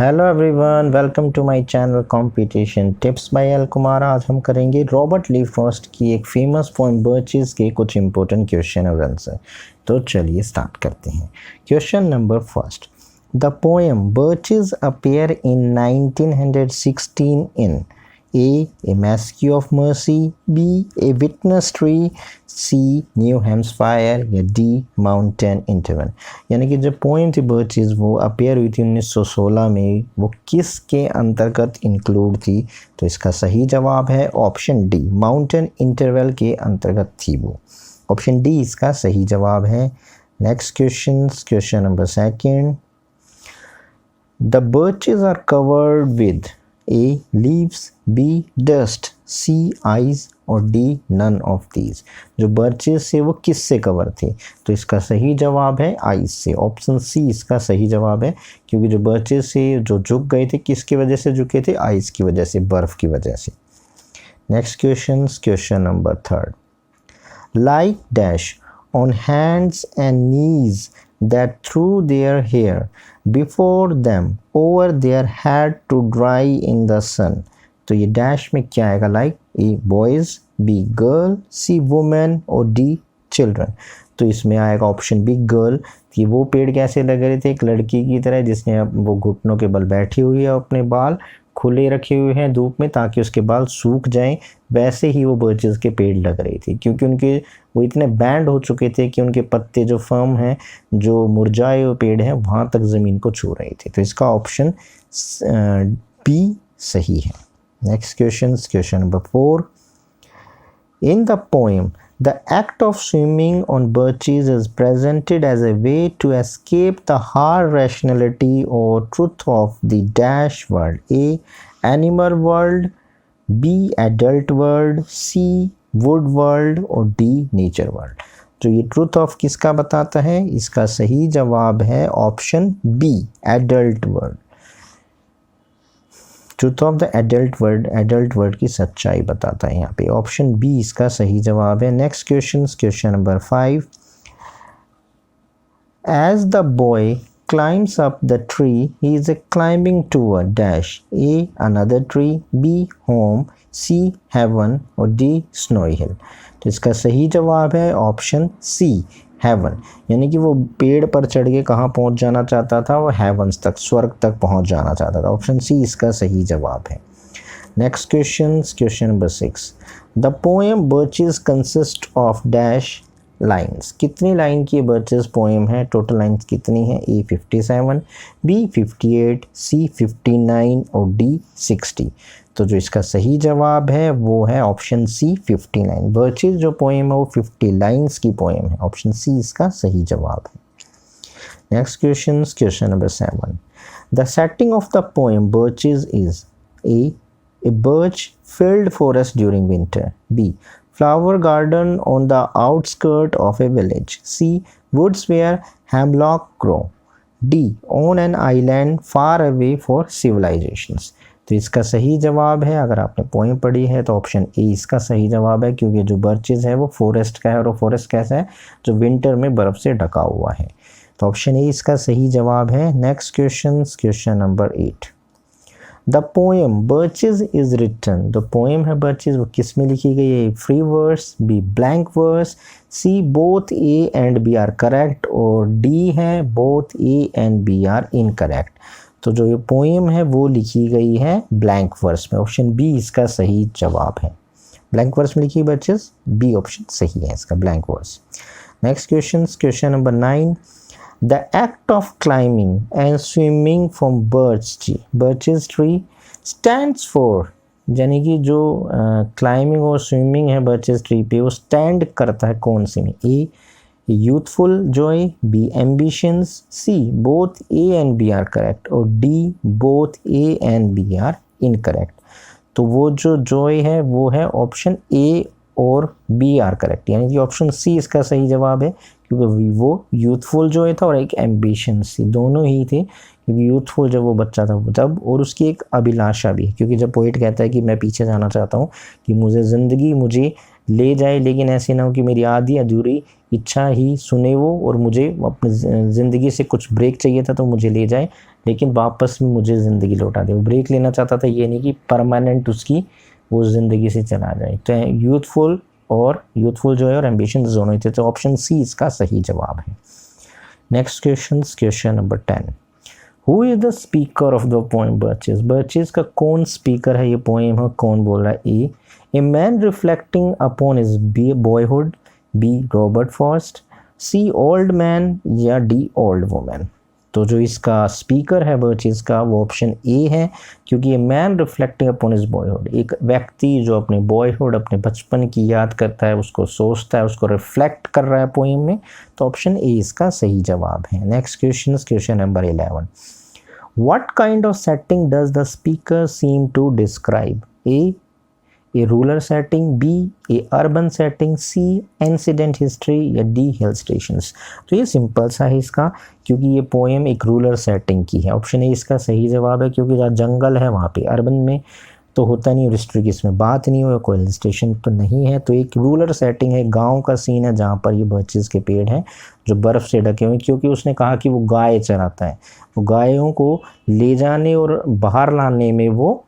Hello everyone, welcome to my channel competition tips by L Kumar. आज हम करेंगे Robert ली Frost की एक फेमस पोएम बर्चेस के कुछ इंपॉर्टेंट क्वेश्चन और आंसर। तो चलिए स्टार्ट करते हैं। Question number first, the poem birches appear in 1916 in A Mask of Mercy, B A Witness Tree, C New Hampshire या D Mountain Interval। यानी कि जो पोएम थी बर्चेस वो अपीयर हुई थी 1916 में, वो किसके अंतर्गत इंक्लूड थी? तो इसका सही जवाब है ऑप्शन डी, माउंटेन इंटरवल के अंतर्गत थी वो। ऑप्शन डी इसका सही जवाब है। Next question number second, the birches are covered with A leaves, B dust, C ice और D none of these। जो बर्चेस से वो किससे कवर थे? तो इसका सही जवाब है आइस से। ऑप्शन सी इसका सही जवाब है, क्योंकि जो बर्चेस से जो झुक गए थे किसकी वजह से झुके थे? आइस की वजह से, बर्फ की वजह से। Next question number third, like dash on hands and knees that threw their hair before them over their head to dry in the sun। तो ये डैश में क्या आएगा? Like A boys, B girl, C women और D children. तो इसमें आएगा option B girl. कि वो पेड़ कैसे लग रहे थे? एक लड़की की तरह जिसने वो घुटनों के बल बैठी हुई है, अपने बाल खुले रखे हुए हैं धूप में ताकि उसके बाल सूख जाएं, वैसे ही वो बर्चेस के पेड़ लग रही थी, क्योंकि उनके वो इतने बैंड हो चुके थे कि उनके पत्ते जो फर्म हैं, जो मुरझाए हुए पेड़ हैं, वहाँ तक ज़मीन को छू रहे थे। तो इसका ऑप्शन बी सही है। Next question number 4, in the poem the act of swimming on birches is presented as a way to escape the hard rationality or truth of the dash world। A animal world, B adult world, C wood world और D nature world। तो ये truth of किसका बताता है? इसका सही जवाब है option B, adult world. Truth of the adult word की सच्चाई बताता है यहाँ पे। ऑप्शन बी इसका सही जवाब है। Next question number 5, as the boy climbs up the tree he is climbing toward dash, A another tree, B home, C heaven और D snowy hill। तो इसका सही जवाब है ऑप्शन सी, हेवन। यानी कि वो पेड़ पर चढ़ के कहाँ पहुँच जाना चाहता था? वो हेवंस तक, स्वर्ग तक पहुँच जाना चाहता था। ऑप्शन सी इसका सही जवाब है। Next question number 6, the poem birches consist of dash lines. कितनी लाइन की बर्चेस पोएम है? टोटल लाइन्स कितनी है? ए 57, बी 58, सी 59 और डी 60। तो जो इसका सही जवाब है वो है ऑप्शन सी 59। बर्चेस जो पोएम है वो 50 लाइन्स की पोएम है। ऑप्शन सी इसका सही जवाब है। Next question number 7, the setting of the poem birches is a birch filled forest during winter, B flower garden on the outskirt of a village, C woods where hemlock grow, D on an island far away for civilizations। तो इसका सही जवाब है, अगर आपने poem पढ़ी है तो ऑप्शन ए इसका सही जवाब है, क्योंकि जो बर्चेस है वो फॉरेस्ट का है और वो फॉरेस्ट कैसा है? जो विंटर में बर्फ़ से ढका हुआ है। तो ऑप्शन ए इसका सही जवाब है। Next question number 8, the poem birches is written. The poem है बर्चेस वो किस में लिखी गई है? Free verse, B blank verse, C both A and B are correct और डी है both A and B are incorrect. तो जो ये पोएम है वो लिखी गई है ब्लैंक वर्स में। ऑप्शन बी इसका सही जवाब है। ब्लैंक वर्स में लिखी बर्चेस, बी ऑप्शन सही है इसका, blank verse. Next question number 9, the act of climbing and swimming from birches tree stands for। यानी कि जो क्लाइंबिंग और स्विमिंग है बर्चेस ट्री पे, वो स्टैंड करता है कौन सी में? A youthful joy, B ambitions, C both A and B are correct और D both A and B are incorrect. तो वो जो जॉय है वो है ऑप्शन ए और बी आर करेक्ट, यानी कि ऑप्शन सी इसका सही जवाब है, क्योंकि वो यूथफुल जो था और एक एम्बिशन सी, दोनों ही थे। क्योंकि यूथफुल जब वो बच्चा था तब, और उसकी एक अभिलाषा भी है, क्योंकि जब पोइट कहता है कि मैं पीछे जाना चाहता हूँ, कि मुझे ले जाए, लेकिन ऐसे ना हो कि मेरी आधी अधूरी इच्छा ही सुने वो और मुझे अपनी ज़िंदगी से कुछ ब्रेक चाहिए था तो मुझे ले जाए, लेकिन वापस में मुझे ज़िंदगी लौटा दे। वो ब्रेक लेना चाहता था, ये नहीं कि परमानेंट उसकी वो ज़िंदगी से चला जाए। तो यूथफुल जो है और एम्बिशन दोनों ही थे, तो ऑप्शन सी इसका सही जवाब है। Next question number 10। Who is the speaker of the poem birches? Birches का कौन स्पीकर है, ये पोएम है, कौन बोल रहा है? A man reflecting upon his boyhood, B Robert Frost, C old man, या डी ओल्ड वुमेन? तो जो इसका स्पीकर है बर्चेस का वो ऑप्शन ए है, क्योंकि ये man reflecting upon his boyhood, एक व्यक्ति जो अपने बॉयहुड, अपने बचपन की याद करता है, उसको सोचता है, उसको रिफ्लेक्ट कर रहा है पोएम में, तो ऑप्शन ए इसका सही जवाब है। Next question number 11। What kind of setting does the speaker seem to describe? A rural setting, B a urban setting, C ancient history, या D hill stations? तो ये सिंपल सा है इसका, क्योंकि ये पोएम एक रूरल सेटिंग की है। ऑप्शन ए इसका सही जवाब है, क्योंकि जहाँ जंगल है वहाँ पे, अर्बन में तो होता नहीं, और हिस्ट्री की इसमें बात नहीं हो, कोई हिल स्टेशन तो नहीं है, तो एक रूरल सेटिंग है, गांव का सीन है जहाँ पर ये बर्चेस के पेड़ हैं जो बर्फ़ से ढके हुए, क्योंकि उसने कहा कि वो गाय चराता है, वो गायों को ले जाने और बाहर लाने में वो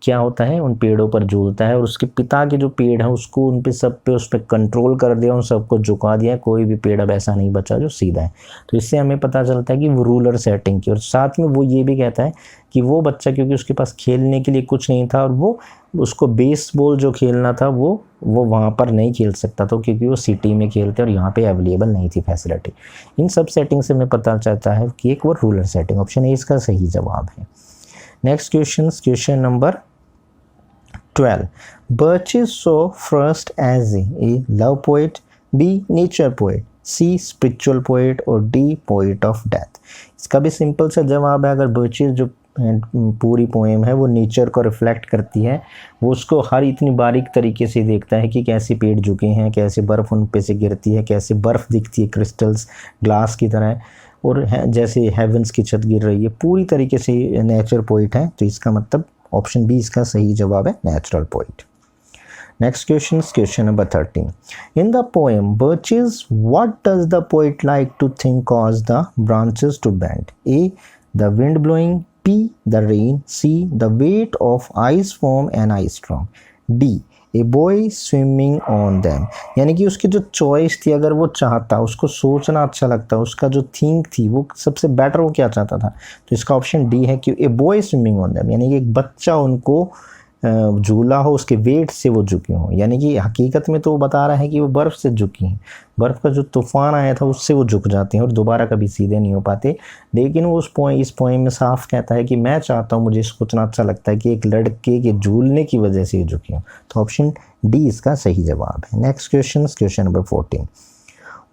क्या होता है, उन पेड़ों पर झूलता है, और उसके पिता के जो पेड़ हैं उसको उन पे सब पे उस पर कंट्रोल कर दिया, उन सबको झुका दिया, कोई भी पेड़ अब ऐसा नहीं बचा जो सीधा है। तो इससे हमें पता चलता है कि वो रूरल सेटिंग की, और साथ में वो ये भी कहता है कि वो बच्चा, क्योंकि उसके पास खेलने के लिए कुछ नहीं था, और वो उसको बेसबॉल जो खेलना था वो वहाँ पर नहीं खेल सकता था, क्योंकि वो सिटी में खेलते और यहाँ पे अवेलेबल नहीं थी फैसिलिटी। इन सब सेटिंग से हमें पता चलता है कि एक वो रूरल सेटिंग, ऑप्शन ए इसका सही जवाब है। Next question number 12. Burgess saw first as a love poet, B nature poet, C spiritual poet, और D poet of death? इसका भी सिंपल सा जवाब है। अगर बर्चेस जो पूरी पोएम है वो नेचर को रिफ्लेक्ट करती है, वो उसको हर इतनी बारीक तरीके से देखता है कि कैसे पेड़ झुके हैं, कैसे बर्फ़ उन पे से गिरती है, कैसे बर्फ़ दिखती है क्रिस्टल्स ग्लास की तरह, और जैसे हेवंस की छत गिर रही है, पूरी तरीके से नेचर पोइट है। तो इसका मतलब ऑप्शन बी इसका सही जवाब है, natural poet. Next question number 13। In the poem birches, what does the poet like to think cause the branches to bend? A the wind blowing, B the rain, C the weight of ice foam and ice storm, D a boy swimming on them? यानी कि उसकी जो choice थी, अगर वो चाहता, उसको सोचना अच्छा लगता, उसका जो थिंक थी वो सबसे बेटर वो क्या चाहता था, तो इसका ऑप्शन डी है कि a boy swimming on them, यानी कि एक बच्चा उनको झूला हो, उसके वेट से वो झुकी हों, यानी कि हकीकत में तो वो बता रहा है कि वो बर्फ़ से झुकी हैं, बर्फ़ का जो तूफ़ान आया था उससे वो झुक जाते हैं और दोबारा कभी सीधे नहीं हो पाते। लेकिन वो इस पोएम में साफ कहता है कि मैं चाहता हूँ, मुझे सोचना अच्छा लगता है कि एक लड़के के झूलने की वजह से ये झुकी हूँ, तो ऑप्शन डी इसका सही जवाब है। Next question number 14।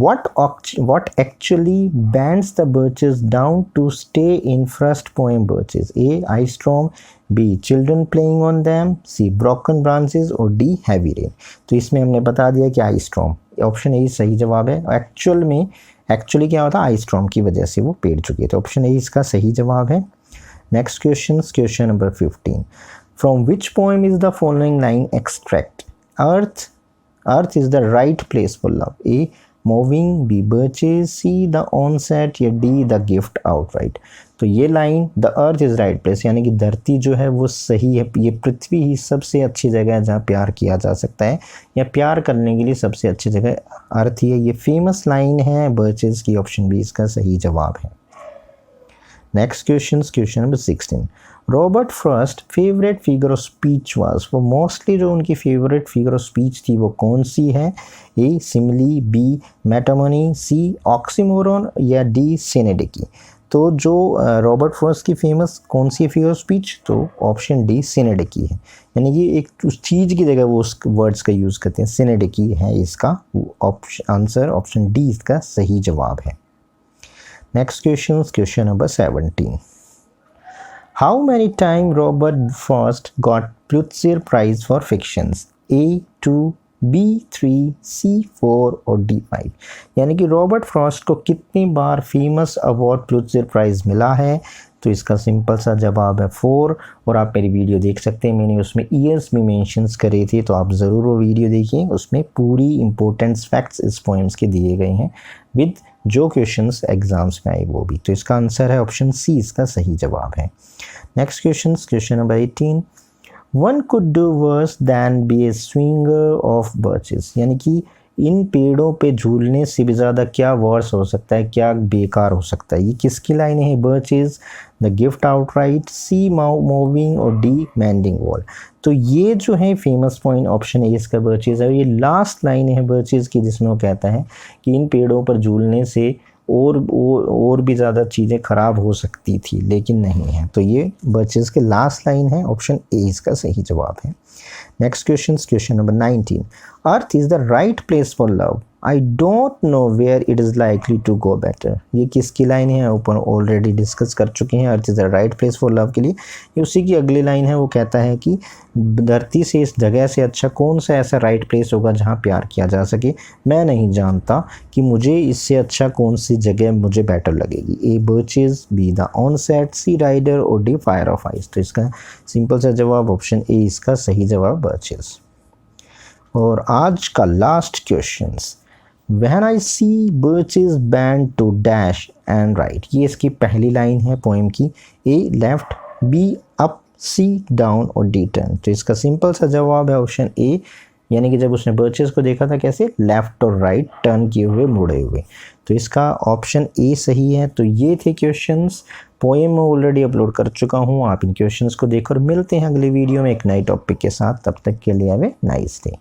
What actually bends the birches down to stay in first poem Birches? A ice storm, B children playing on them, C broken branches, और D heavy rain? तो इसमें हमने बता दिया कि ice storm, ऑप्शन ए सही जवाब है। एक्चुअली क्या होता है, ice storm की वजह से वो पेड़ चुके थे, ऑप्शन ए इसका सही जवाब है। Next question number 15। From which poem is the following line extract? Earth is the right place for love. A moving, B birches, C the onset, या डी द गिफ्ट आउटराइट? तो ये line the earth is right place, यानी कि धरती जो है वो सही है, ये पृथ्वी ही सबसे अच्छी जगह है जहाँ प्यार किया जा सकता है, या प्यार करने के लिए सबसे अच्छी जगह अर्थ ही है। ये फेमस लाइन है बर्चेस की, ऑप्शन बी इसका सही जवाब है। Next question number 16। Robert first favourite figure of speech was? वो मोस्टली जो उनकी फेवरेट फिगर ऑफ स्पीच थी वो कौन सी है? ए सिमिली, बी मेटामनी, सी ऑक्सीमोरन, या डी सिनेडिकी? तो जो रॉबर्ट फर्स्ट की फेमस कौन सी फिगर ऑफ स्पीच, तो ऑप्शन डी सिनेडिकी है, यानी कि एक उस चीज़ की जगह वो उस वर्ड्स का यूज़ करते हैं, सिनेडिकी है इसका आंसर, ऑप्शन डी इसका सही जवाब है। Next question number 17। How many times Robert Frost got Pulitzer Prize for fictions? A 2, B 3, C 4, और D 5? यानी कि रॉबर्ट फ्रॉस्ट को कितनी बार फेमस अवार्ड पुलित्जर प्राइज़ मिला है? तो इसका सिंपल सा जवाब है 4। और आप मेरी वीडियो देख सकते हैं, मैंने उसमें ईयर्स भी मेंशंस करे थे, तो आप ज़रूर वो वीडियो देखिए, उसमें पूरी इंपॉर्टेंट फैक्ट्स इस पोएम्स के दिए गए हैं विद जो क्वेश्चंस एग्जाम्स में आए वो भी। तो इसका आंसर है ऑप्शन सी, इसका सही जवाब है। Next question number 18, one could do worse than be a swinger of birches, यानी कि इन पेड़ों पे झूलने से भी ज़्यादा क्या वर्स हो सकता है, क्या बेकार हो सकता है। ये किसकी लाइनें हैं? Birches, the gift outright, C moving और डी मेंडिंग वॉल। तो ये जो है फेमस पॉइंट ऑप्शन ए इसका बर्चेस है। ये लास्ट लाइन है बर्चेस की जिसमें वो कहता है कि इन पेड़ों पर झूलने से और भी ज़्यादा चीज़ें ख़राब हो सकती थी लेकिन नहीं है। तो ये बर्चेस के लास्ट लाइन है, ऑप्शन ए इसका सही जवाब है। Next question number 19, earth is the right place for love, I don't know where it is likely to go better. ये किसकी लाइन है? ऊपर ऑलरेडी डिस्कस कर चुके हैं। अर्थ is the right place for love के लिए ये उसी की अगली लाइन है। वो कहता है कि धरती से, इस जगह से अच्छा कौन सा ऐसा राइट प्लेस होगा जहाँ प्यार किया जा सके। मैं नहीं जानता कि मुझे इससे अच्छा कौन सी जगह मुझे बेटर लगेगी। A birches, B the onset, C rider और डी फायर ऑफ आइस। तो इसका सिंपल सा जवाब ऑप्शन ए इसका सही जवाब बर्चेस। और आज का last question, When I see birches bend to dash and right, ये इसकी पहली लाइन है पोएम की। A left, B up, C down और डी टर्न। तो इसका सिंपल सा जवाब है ऑप्शन ए, यानी कि जब उसने बर्चेस को देखा था कैसे लेफ्ट और राइट टर्न किए हुए, मुड़े हुए। तो इसका ऑप्शन ए सही है। तो ये थे क्वेश्चंस, पोएम में ऑलरेडी अपलोड कर चुका हूँ, आप इन क्वेश्चंस को देखकर मिलते हैं अगले वीडियो में एक नए टॉपिक के साथ। तब तक के लिए हैव ए नाइस डे।